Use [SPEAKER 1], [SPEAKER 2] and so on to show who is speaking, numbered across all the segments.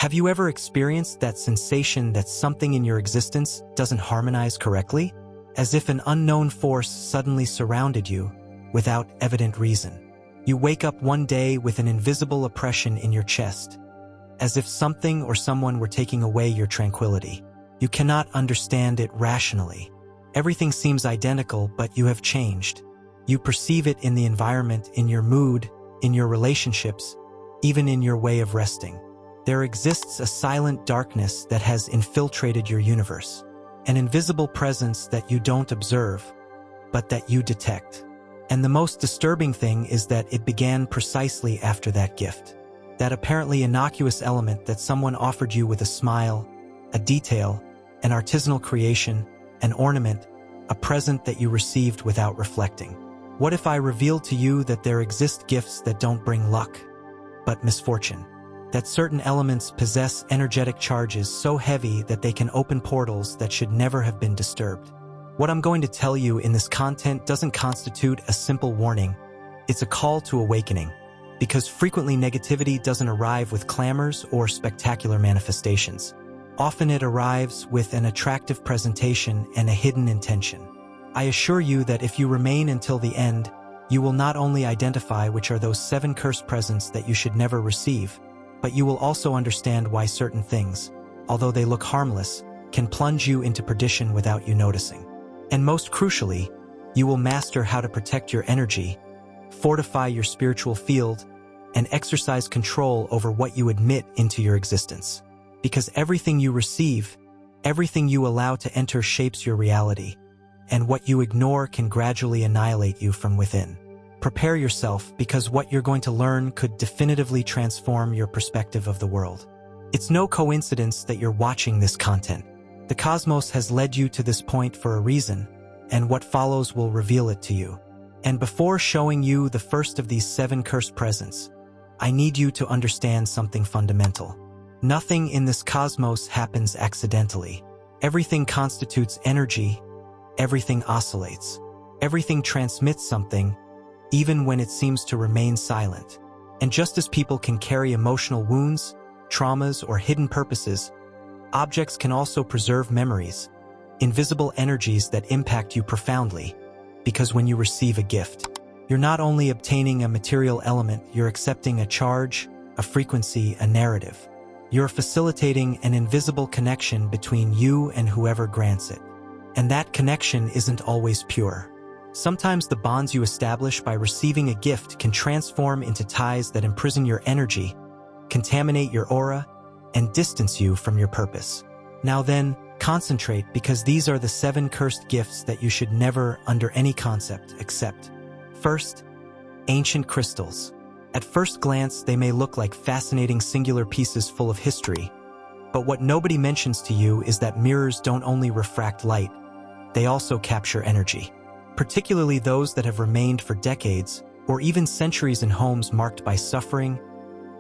[SPEAKER 1] Have you ever experienced that sensation that something in your existence doesn't harmonize correctly? As if an unknown force suddenly surrounded you, without evident reason. You wake up one day with an invisible oppression in your chest, as if something or someone were taking away your tranquility. You cannot understand it rationally. Everything seems identical, but you have changed. You perceive it in the environment, in your mood, in your relationships, even in your way of resting. There exists a silent darkness that has infiltrated your universe, an invisible presence that you don't observe, but that you detect. And the most disturbing thing is that it began precisely after that gift. That apparently innocuous element that someone offered you with a smile, a detail, an artisanal creation, an ornament, a present that you received without reflecting. What if I revealed to you that there exist gifts that don't bring luck, but misfortune? That certain elements possess energetic charges so heavy that they can open portals that should never have been disturbed. What I'm going to tell you in this content doesn't constitute a simple warning. It's a call to awakening, because frequently negativity doesn't arrive with clamors or spectacular manifestations. Often it arrives with an attractive presentation and a hidden intention. I assure you that if you remain until the end, you will not only identify which are those 7 cursed presents that you should never receive, but you will also understand why certain things, although they look harmless, can plunge you into perdition without you noticing. And most crucially, you will master how to protect your energy, fortify your spiritual field, and exercise control over what you admit into your existence. Because everything you receive, everything you allow to enter shapes your reality, and what you ignore can gradually annihilate you from within. Prepare yourself, because what you're going to learn could definitively transform your perspective of the world. It's no coincidence that you're watching this content. The cosmos has led you to this point for a reason, and what follows will reveal it to you. And before showing you the first of these 7 cursed presents, I need you to understand something fundamental. Nothing in this cosmos happens accidentally. Everything constitutes energy, everything oscillates, everything transmits something, even when it seems to remain silent. And just as people can carry emotional wounds, traumas, or hidden purposes, objects can also preserve memories, invisible energies that impact you profoundly. Because when you receive a gift, you're not only obtaining a material element, you're accepting a charge, a frequency, a narrative. You're facilitating an invisible connection between you and whoever grants it. And that connection isn't always pure. Sometimes the bonds you establish by receiving a gift can transform into ties that imprison your energy, contaminate your aura, and distance you from your purpose. Now then, concentrate, because these are the 7 cursed gifts that you should never, under any concept, accept. First, ancient crystals. At first glance, they may look like fascinating singular pieces full of history, but what nobody mentions to you is that mirrors don't only refract light, they also capture energy. Particularly those that have remained for decades or even centuries in homes marked by suffering,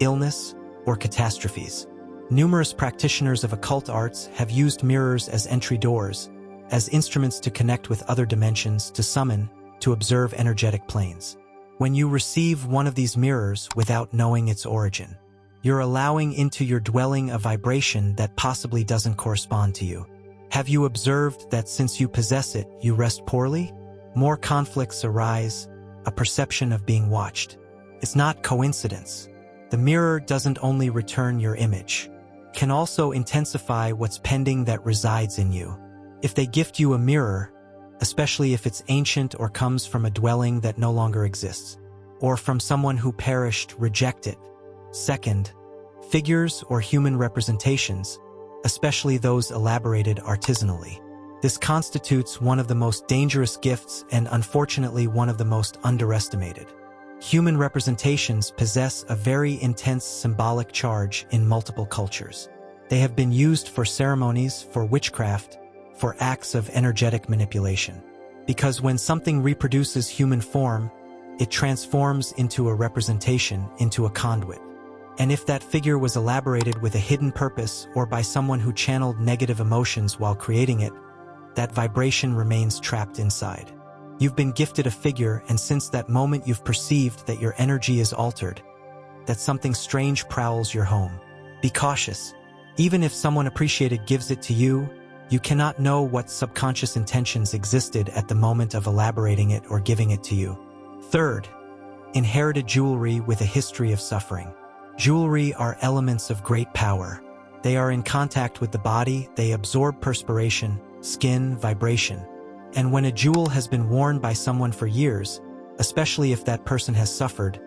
[SPEAKER 1] illness, or catastrophes. Numerous practitioners of occult arts have used mirrors as entry doors, as instruments to connect with other dimensions, to summon, to observe energetic planes. When you receive one of these mirrors without knowing its origin, you're allowing into your dwelling a vibration that possibly doesn't correspond to you. Have you observed that since you possess it, you rest poorly? More conflicts arise, a perception of being watched. It's not coincidence. The mirror doesn't only return your image, it can also intensify what's pending that resides in you. If they gift you a mirror, especially if it's ancient or comes from a dwelling that no longer exists, or from someone who perished, reject it. Second, figures or human representations, especially those elaborated artisanally. This constitutes one of the most dangerous gifts and unfortunately one of the most underestimated. Human representations possess a very intense symbolic charge in multiple cultures. They have been used for ceremonies, for witchcraft, for acts of energetic manipulation. Because when something reproduces human form, it transforms into a representation, into a conduit. And if that figure was elaborated with a hidden purpose or by someone who channeled negative emotions while creating it, that vibration remains trapped inside. You've been gifted a figure, and since that moment you've perceived that your energy is altered, that something strange prowls your home. Be cautious. Even if someone appreciated gives it to you, you cannot know what subconscious intentions existed at the moment of elaborating it or giving it to you. Third, inherited jewelry with a history of suffering. Jewelry are elements of great power. They are in contact with the body, they absorb perspiration, skin, vibration. And when a jewel has been worn by someone for years, especially if that person has suffered,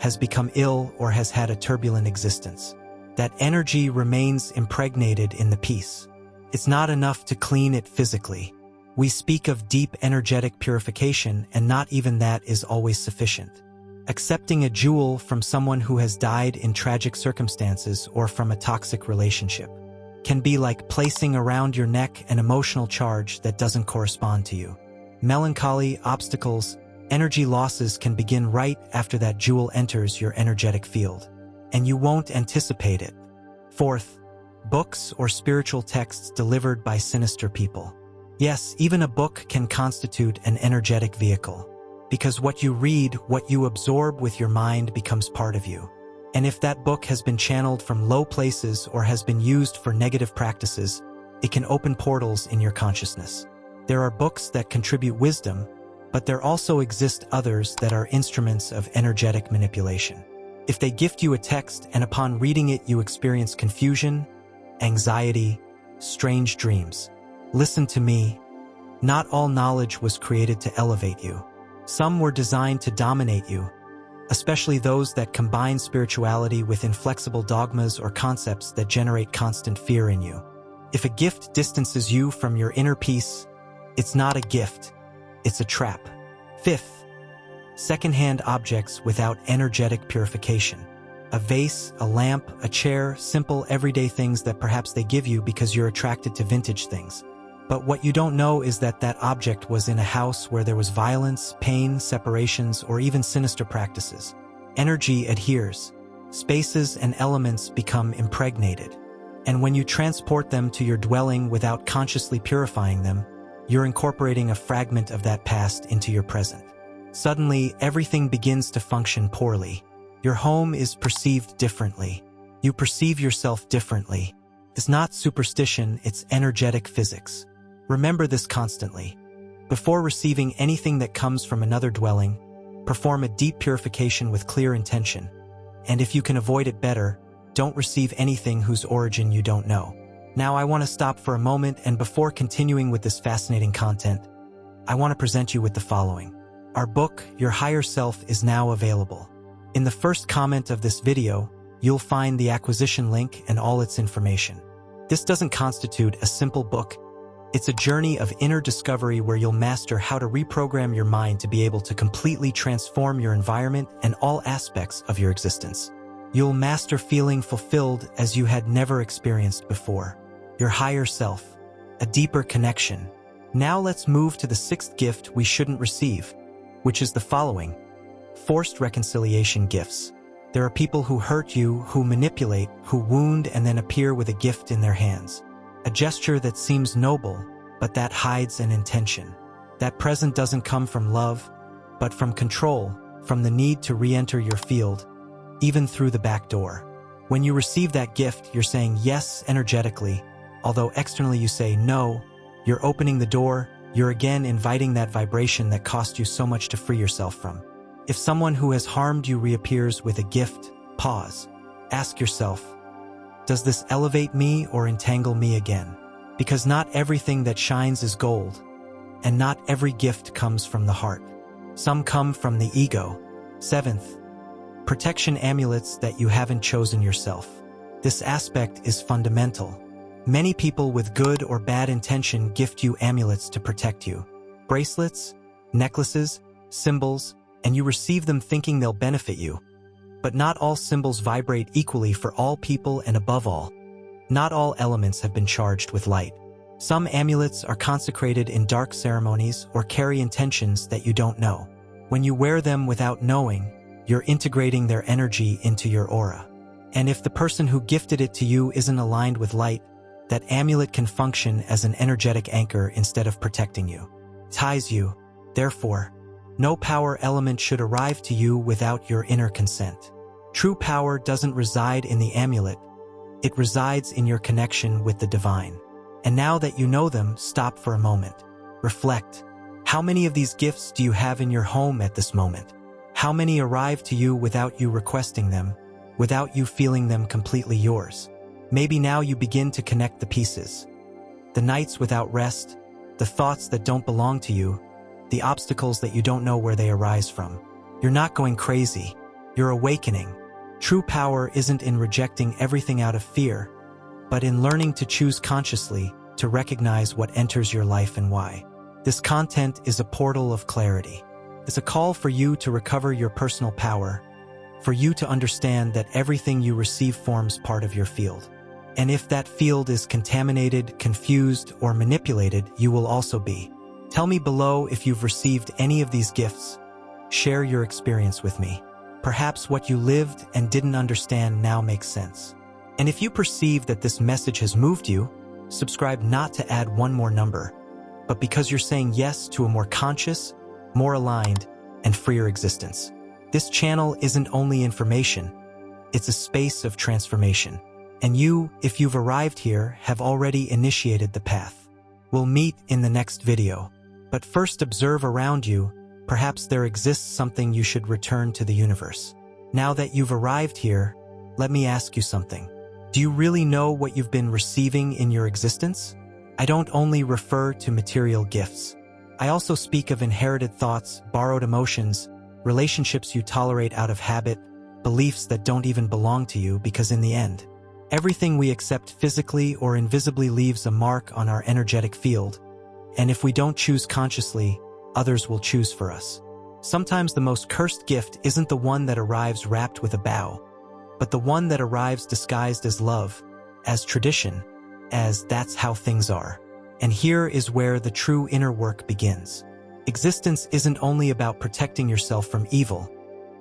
[SPEAKER 1] has become ill, or has had a turbulent existence, that energy remains impregnated in the piece. It's not enough to clean it physically. We speak of deep energetic purification, and not even that is always sufficient. Accepting a jewel from someone who has died in tragic circumstances or from a toxic relationship can be like placing around your neck an emotional charge that doesn't correspond to you. Melancholy, obstacles, energy losses can begin right after that jewel enters your energetic field, and you won't anticipate it. Fourth, books or spiritual texts delivered by sinister people. Yes, even a book can constitute an energetic vehicle, because what you read, what you absorb with your mind becomes part of you. And if that book has been channeled from low places or has been used for negative practices, it can open portals in your consciousness. There are books that contribute wisdom, but there also exist others that are instruments of energetic manipulation. If they gift you a text and upon reading it you experience confusion, anxiety, strange dreams, listen to me. Not all knowledge was created to elevate you. Some were designed to dominate you, especially those that combine spirituality with inflexible dogmas or concepts that generate constant fear in you. If a gift distances you from your inner peace, it's not a gift, it's a trap. Fifth, secondhand objects without energetic purification. A vase, a lamp, a chair, simple everyday things that perhaps they give you because you're attracted to vintage things. But what you don't know is that that object was in a house where there was violence, pain, separations, or even sinister practices. Energy adheres. Spaces and elements become impregnated. And when you transport them to your dwelling without consciously purifying them, you're incorporating a fragment of that past into your present. Suddenly, everything begins to function poorly. Your home is perceived differently. You perceive yourself differently. It's not superstition, it's energetic physics. Remember this constantly. Before receiving anything that comes from another dwelling, perform a deep purification with clear intention. And if you can avoid it better, don't receive anything whose origin you don't know. Now I want to stop for a moment, and before continuing with this fascinating content, I want to present you with the following. Our book, Your Higher Self, is now available. In the first comment of this video, you'll find the acquisition link and all its information. This doesn't constitute a simple book. It's a journey of inner discovery where you'll master how to reprogram your mind to be able to completely transform your environment and all aspects of your existence. You'll master feeling fulfilled as you had never experienced before. Your higher self, a deeper connection. Now let's move to the sixth gift we shouldn't receive, which is the following: forced reconciliation gifts. There are people who hurt you, who manipulate, who wound, and then appear with a gift in their hands. A gesture that seems noble, but that hides an intention. That present doesn't come from love, but from control, from the need to re-enter your field, even through the back door. When you receive that gift, you're saying yes energetically, although externally you say no. You're opening the door, you're again inviting that vibration that cost you so much to free yourself from. If someone who has harmed you reappears with a gift, pause. Ask yourself, does this elevate me or entangle me again? Because not everything that shines is gold, and not every gift comes from the heart. Some come from the ego. Seventh, protection amulets that you haven't chosen yourself. This aspect is fundamental. Many people with good or bad intention gift you amulets to protect you. Bracelets, necklaces, symbols, and you receive them thinking they'll benefit you. But not all symbols vibrate equally for all people, and above all, not all elements have been charged with light. Some amulets are consecrated in dark ceremonies or carry intentions that you don't know. When you wear them without knowing, you're integrating their energy into your aura. And if the person who gifted it to you isn't aligned with light, that amulet can function as an energetic anchor instead of protecting you. Ties you. Therefore, no power element should arrive to you without your inner consent. True power doesn't reside in the amulet, It resides in your connection with the divine. And now that you know them, stop for a moment. Reflect. How many of these gifts do you have in your home at this moment? How many arrive to you without you requesting them, without you feeling them completely yours? Maybe now you begin to connect the pieces. The nights without rest, the thoughts that don't belong to you, the obstacles that you don't know where they arise from. You're not going crazy. You're awakening. True power isn't in rejecting everything out of fear, but in learning to choose consciously to recognize what enters your life and why. This content is a portal of clarity. It's a call for you to recover your personal power, for you to understand that everything you receive forms part of your field. And if that field is contaminated, confused, or manipulated, you will also be. Tell me below if you've received any of these gifts. Share your experience with me. Perhaps what you lived and didn't understand now makes sense. And if you perceive that this message has moved you, subscribe not to add one more number, but because you're saying yes to a more conscious, more aligned, and freer existence. This channel isn't only information, it's a space of transformation. And you, if you've arrived here, have already initiated the path. We'll meet in the next video. But first observe around you, perhaps there exists something you should return to the universe. Now that you've arrived here, let me ask you something. Do you really know what you've been receiving in your existence? I don't only refer to material gifts. I also speak of inherited thoughts, borrowed emotions, relationships you tolerate out of habit, beliefs that don't even belong to you because in the end, everything we accept physically or invisibly leaves a mark on our energetic field, and if we don't choose consciously, others will choose for us. Sometimes the most cursed gift isn't the one that arrives wrapped with a bow, but the one that arrives disguised as love, as tradition, as that's how things are. And here is where the true inner work begins. Existence isn't only about protecting yourself from evil,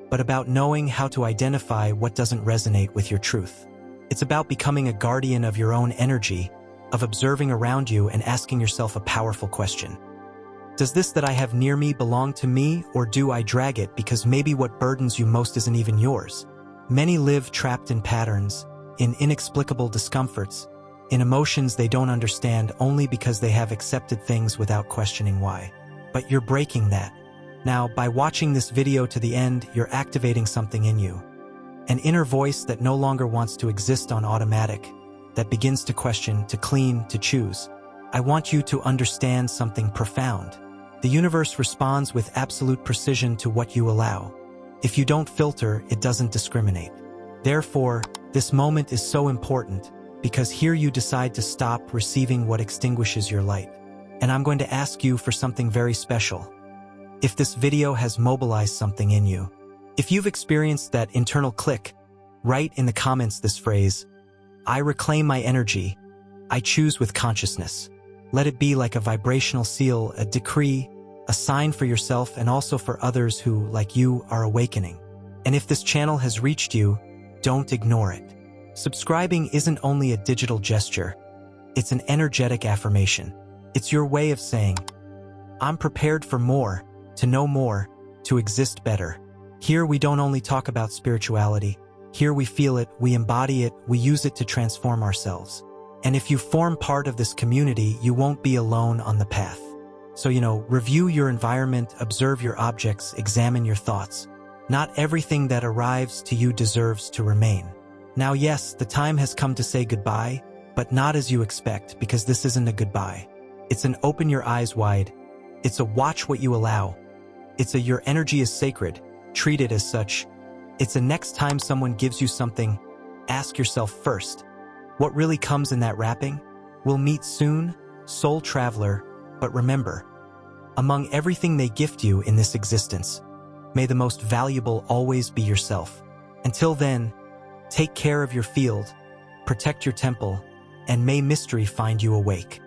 [SPEAKER 1] but about knowing how to identify what doesn't resonate with your truth. It's about becoming a guardian of your own energy, of observing around you and asking yourself a powerful question. Does this that I have near me belong to me, or do I drag it because maybe what burdens you most isn't even yours? Many live trapped in patterns, in inexplicable discomforts, in emotions they don't understand only because they have accepted things without questioning why. But you're breaking that. Now, by watching this video to the end, you're activating something in you. An inner voice that no longer wants to exist on automatic, that begins to question, to clean, to choose. I want you to understand something profound. The universe responds with absolute precision to what you allow. If you don't filter, it doesn't discriminate. Therefore, this moment is so important because here you decide to stop receiving what extinguishes your light. And I'm going to ask you for something very special. If this video has mobilized something in you, if you've experienced that internal click, write in the comments this phrase, I reclaim my energy, I choose with consciousness. Let it be like a vibrational seal, a decree, a sign for yourself and also for others who, like you, are awakening. And if this channel has reached you, don't ignore it. Subscribing isn't only a digital gesture, it's an energetic affirmation. It's your way of saying, I'm prepared for more, to know more, to exist better. Here we don't only talk about spirituality. Here we feel it, we embody it, we use it to transform ourselves. And if you form part of this community, you won't be alone on the path. So, review your environment, observe your objects, examine your thoughts. Not everything that arrives to you deserves to remain. Now, yes, the time has come to say goodbye, but not as you expect, because this isn't a goodbye. It's an open your eyes wide. It's a watch what you allow. It's a your energy is sacred. Treat it as such. It's a next time someone gives you something, ask yourself first, what really comes in that wrapping? We'll meet soon, soul traveler, but remember, among everything they gift you in this existence, may the most valuable always be yourself. Until then, take care of your field, protect your temple, and may mystery find you awake.